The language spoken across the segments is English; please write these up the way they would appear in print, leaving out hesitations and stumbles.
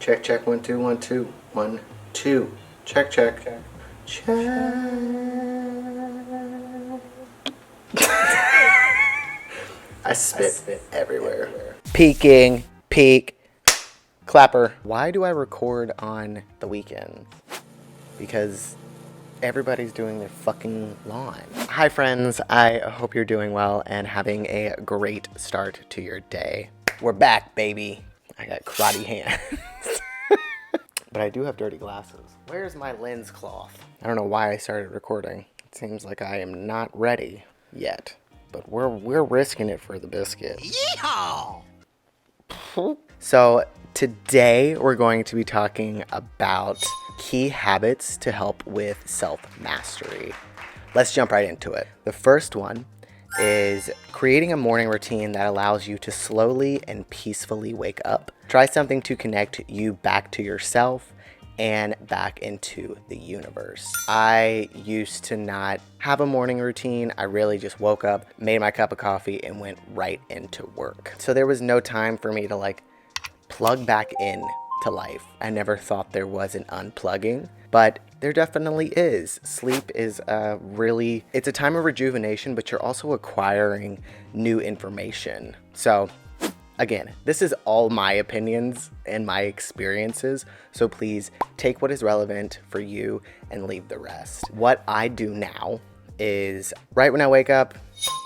Check, check, 1 2 1 2 1 2. Check, check. Check. I spit everywhere. Peeking, peek, clapper. Why do I record on the weekend? Because everybody's doing their fucking lawn. Hi friends, I hope you're doing well and having a great start to your day. We're back, baby. I got karate hands. But I do have dirty glasses. Where's my lens cloth? I don't know why I started recording. It seems like I am not ready yet. But we're risking it for the biscuit. Yeehaw! So today we're going to be talking about key habits to help with self-mastery. Let's jump right into it. The first one is creating a morning routine that allows you to slowly and peacefully wake up. Try something to connect you back to yourself and back into the universe. I used to not have a morning routine. I really just woke up, made my cup of coffee, and went right into work. So there was no time for me to plug back in to life. I never thought there was an unplugging, but there definitely is. Sleep is it's a time of rejuvenation, but you're also acquiring new information. So again, this is all my opinions and my experiences, so please take what is relevant for you and leave the rest. What I do now is right when I wake up,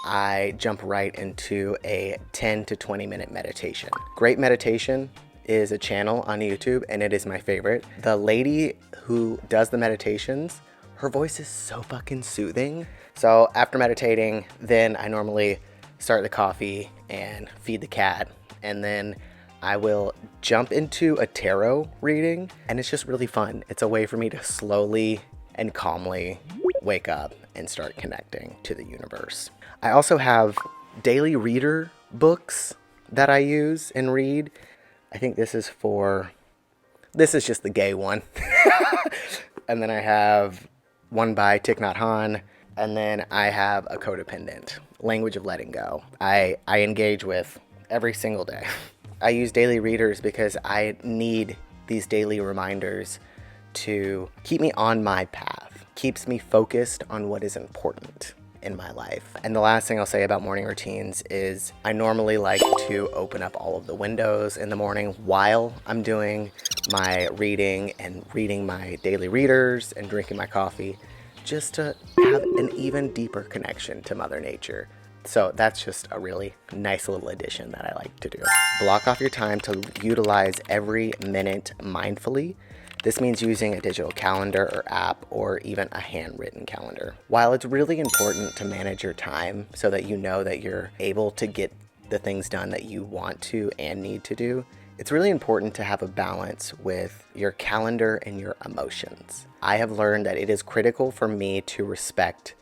I jump right into a 10 to 20 minute meditation. Great Meditation is a channel on YouTube and it is my favorite. The lady who does the meditations, her voice is so fucking soothing. So after meditating, then I normally start the coffee and feed the cat, and then I will jump into a tarot reading, and it's just really fun. It's a way for me to slowly and calmly wake up and start connecting to the universe. I also have daily reader books that I use and read. I think this is just the gay one. And then I have one by Thich Nhat Hanh, and then I have A Codependent, Language of Letting Go. I engage with every single day. I use daily readers because I need these daily reminders to keep me on my path, keeps me focused on what is important in my life. And the last thing I'll say about morning routines is I normally like to open up all of the windows in the morning while I'm doing my reading and reading my daily readers and drinking my coffee, just to have an even deeper connection to Mother Nature. So that's just a really nice little addition that I like to do. Block off your time to utilize every minute mindfully. This means using a digital calendar or app or even a handwritten calendar. While it's really important to manage your time so that you know that you're able to get the things done that you want to and need to do, it's really important to have a balance with your calendar and your emotions. I have learned that it is critical for me to respect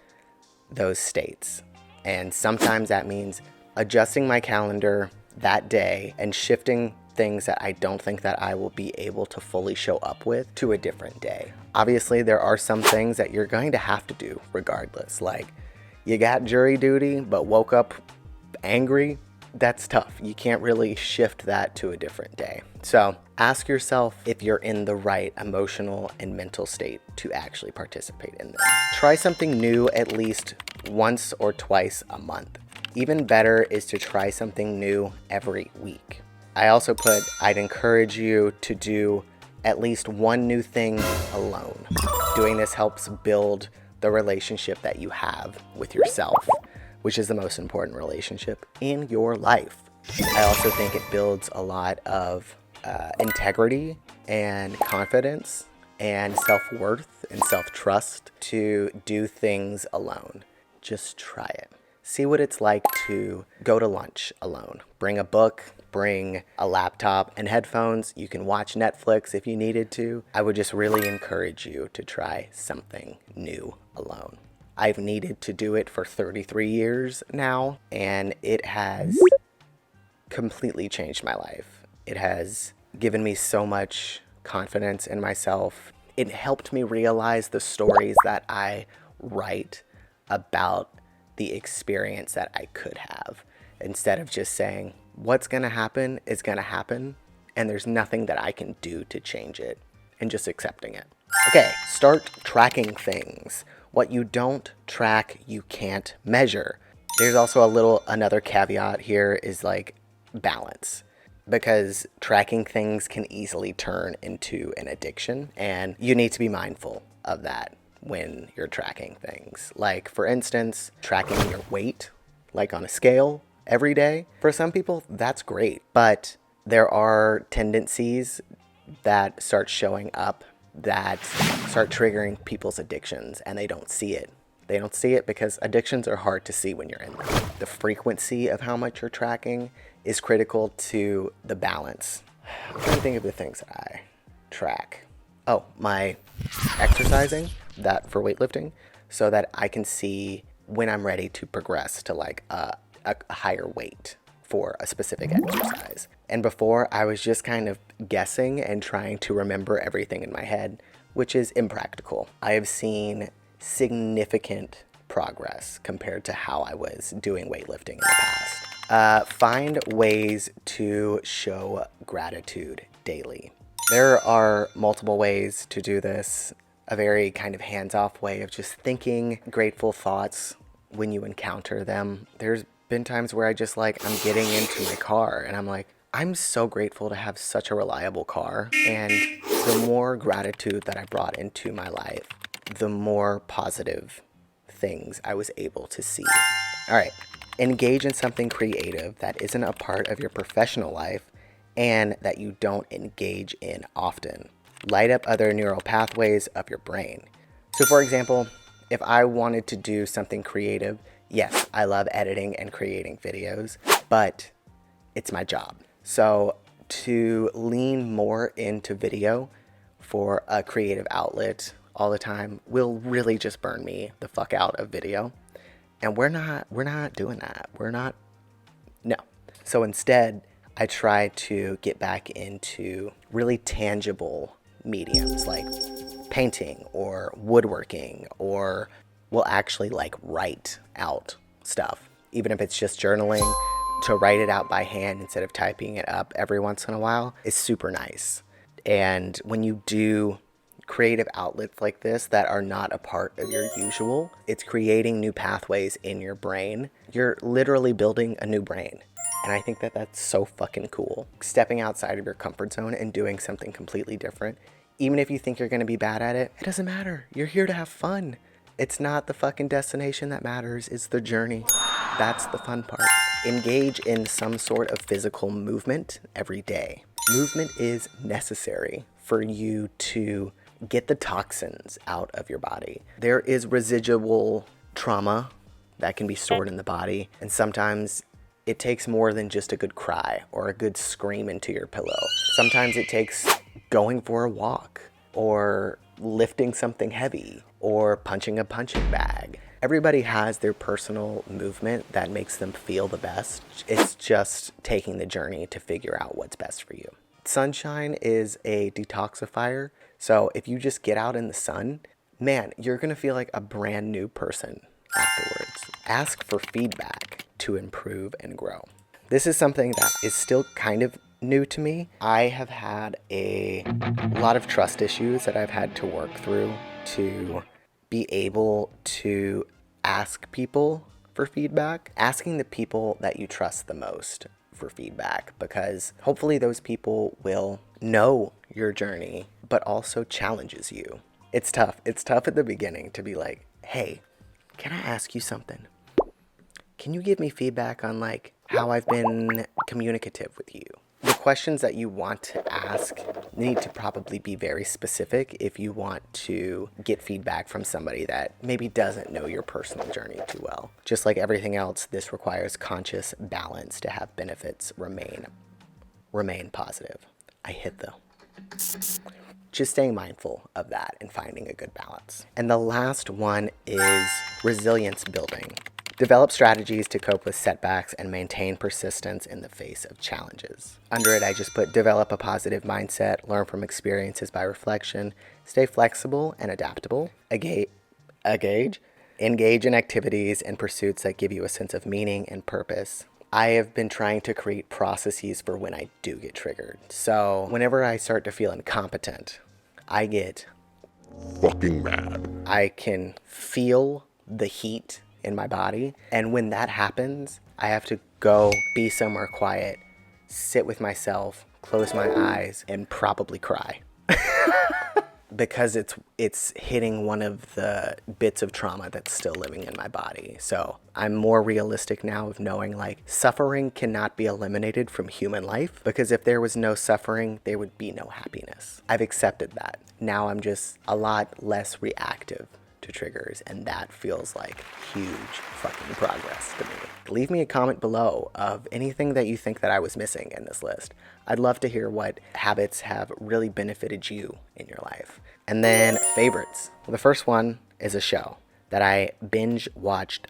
those states. And sometimes that means adjusting my calendar that day and shifting things that I don't think that I will be able to fully show up with to a different day. Obviously, there are some things that you're going to have to do regardless. Like, you got jury duty, but woke up angry. That's tough. You can't really shift that to a different day. So ask yourself if you're in the right emotional and mental state to actually participate in them. Try something new at least once or twice a month. Even better is to try something new every week. I also I'd encourage you to do at least one new thing alone. Doing this helps build the relationship that you have with yourself, which is the most important relationship in your life. I also think it builds a lot of integrity and confidence and self-worth and self-trust to do things alone. Just try it. See what it's like to go to lunch alone. Bring a book, bring a laptop and headphones. You can watch Netflix if you needed to. I would just really encourage you to try something new alone. I've needed to do it for 33 years now, and it has completely changed my life. It has given me so much confidence in myself. It helped me realize the stories that I write about the experience that I could have, instead of just saying, what's gonna happen is gonna happen, and there's nothing that I can do to change it, and just accepting it. Okay, start tracking things. What you don't track, you can't measure. There's also another caveat here is like balance, because tracking things can easily turn into an addiction, and you need to be mindful of that when you're tracking things. Like, for instance, tracking your weight, like on a scale every day. For some people, that's great, but there are tendencies that start showing up that start triggering people's addictions, and they don't see it. They don't see it because addictions are hard to see when you're in them. The frequency of how much you're tracking is critical to the balance. I'm trying to think of the things that I track. Oh, my exercising, that for weightlifting, so that I can see when I'm ready to progress to like a higher weight for a specific exercise. And before, I was just kind of guessing and trying to remember everything in my head, which is impractical. I have seen significant progress compared to how I was doing weightlifting in the past. Find ways to show gratitude daily. There are multiple ways to do this. A very kind of hands-off way of just thinking grateful thoughts when you encounter them. There's been times where I just like, I'm getting into my car and I'm like, I'm so grateful to have such a reliable car. And the more gratitude that I brought into my life, the more positive things I was able to see. All right, engage in something creative that isn't a part of your professional life and that you don't engage in often. Light up other neural pathways of your brain. So for example, if I wanted to do something creative, yes, I love editing and creating videos, but it's my job. So to lean more into video for a creative outlet all the time will really just burn me the fuck out of video. And we're not doing that. No. So instead, I try to get back into really tangible mediums like painting or woodworking, or will actually like write out stuff. Even if it's just journaling, to write it out by hand instead of typing it up every once in a while is super nice. And when you do creative outlets like this that are not a part of your usual, it's creating new pathways in your brain. You're literally building a new brain. And I think that that's so fucking cool. Stepping outside of your comfort zone and doing something completely different, even if you think you're gonna be bad at it, it doesn't matter. You're here to have fun. It's not the fucking destination that matters, it's the journey. That's the fun part. Engage in some sort of physical movement every day. Movement is necessary for you to get the toxins out of your body. There is residual trauma that can be stored in the body, and sometimes it takes more than just a good cry or a good scream into your pillow. Sometimes it takes going for a walk or lifting something heavy or punching a punching bag. Everybody has their personal movement that makes them feel the best. It's just taking the journey to figure out what's best for you. Sunshine is a detoxifier. So if you just get out in the sun, man, you're gonna feel like a brand new person afterwards. Ask for feedback to improve and grow. This is something that is still kind of new to me. I have had a lot of trust issues that I've had to work through to be able to ask people for feedback. Asking the people that you trust the most for feedback, because hopefully those people will know your journey but also challenges you. It's tough. It's tough at the beginning to be like, hey, can I ask you something? Can you give me feedback on like how I've been communicative with you? The questions that you want to ask need to probably be very specific if you want to get feedback from somebody that maybe doesn't know your personal journey too well. Just like everything else, this requires conscious balance to have benefits remain positive. I hit though. Just staying mindful of that and finding a good balance. And the last one is resilience building. Develop strategies to cope with setbacks and maintain persistence in the face of challenges. Under it, I just put develop a positive mindset, learn from experiences by reflection, stay flexible and adaptable, engage in activities and pursuits that give you a sense of meaning and purpose, I have been trying to create processes for when I do get triggered. So whenever I start to feel incompetent, I get fucking mad. I can feel the heat in my body. And when that happens, I have to go be somewhere quiet, sit with myself, close my eyes, and probably cry. Because it's hitting one of the bits of trauma that's still living in my body. So I'm more realistic now of knowing like suffering cannot be eliminated from human life, because if there was no suffering, there would be no happiness. I've accepted that. Now I'm just a lot less reactive to triggers, and that feels like huge fucking progress to me. Leave me a comment below of anything that you think that I was missing in this list. I'd love to hear what habits have really benefited you in your life. And then favorites. Well, the first one is a show that I binge watched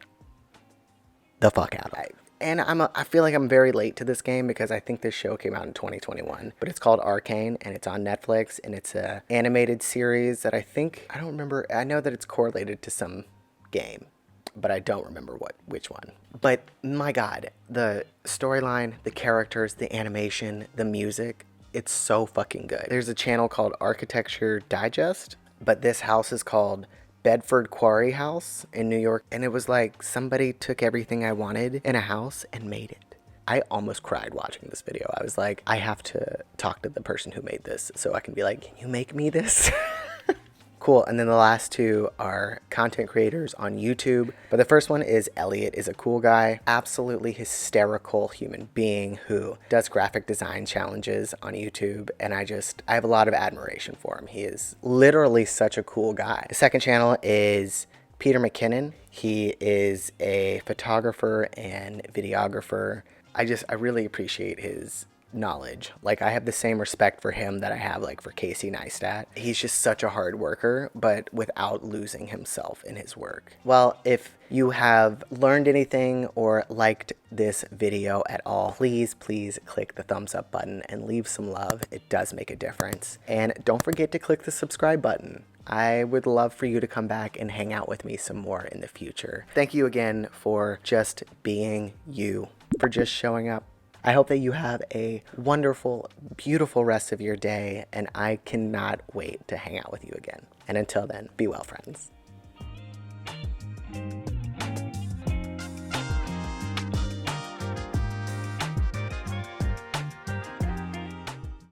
the fuck out of. And I feel like I'm very late to this game because I think this show came out in 2021. But it's called Arcane, and it's on Netflix, and it's a animated series that I don't remember. I know that it's correlated to some game, but I don't remember which one. But my God, the storyline, the characters, the animation, the music, it's so fucking good. There's a channel called Architecture Digest, but this house is called Bedford Quarry House in New York, and it was like somebody took everything I wanted in a house and made it. I almost cried watching this video. I was like, I have to talk to the person who made this so I can be like, can you make me this? Cool. And then the last two are content creators on YouTube. But the first one is Elliot is a cool guy, absolutely hysterical human being who does graphic design challenges on YouTube. And I have a lot of admiration for him. He is literally such a cool guy. The second channel is Peter McKinnon. He is a photographer and videographer. I really appreciate his knowledge. Like, I have the same respect for him that I have like for Casey Neistat. He's just such a hard worker, but without losing himself in his work. Well, if you have learned anything or liked this video at all, please click the thumbs up button and leave some love. It does make a difference. And don't forget to click the subscribe button. I would love for you to come back and hang out with me some more in the future. Thank you again for just being you, for just showing up. I hope that you have a wonderful, beautiful rest of your day, and I cannot wait to hang out with you again. And until then, be well, friends.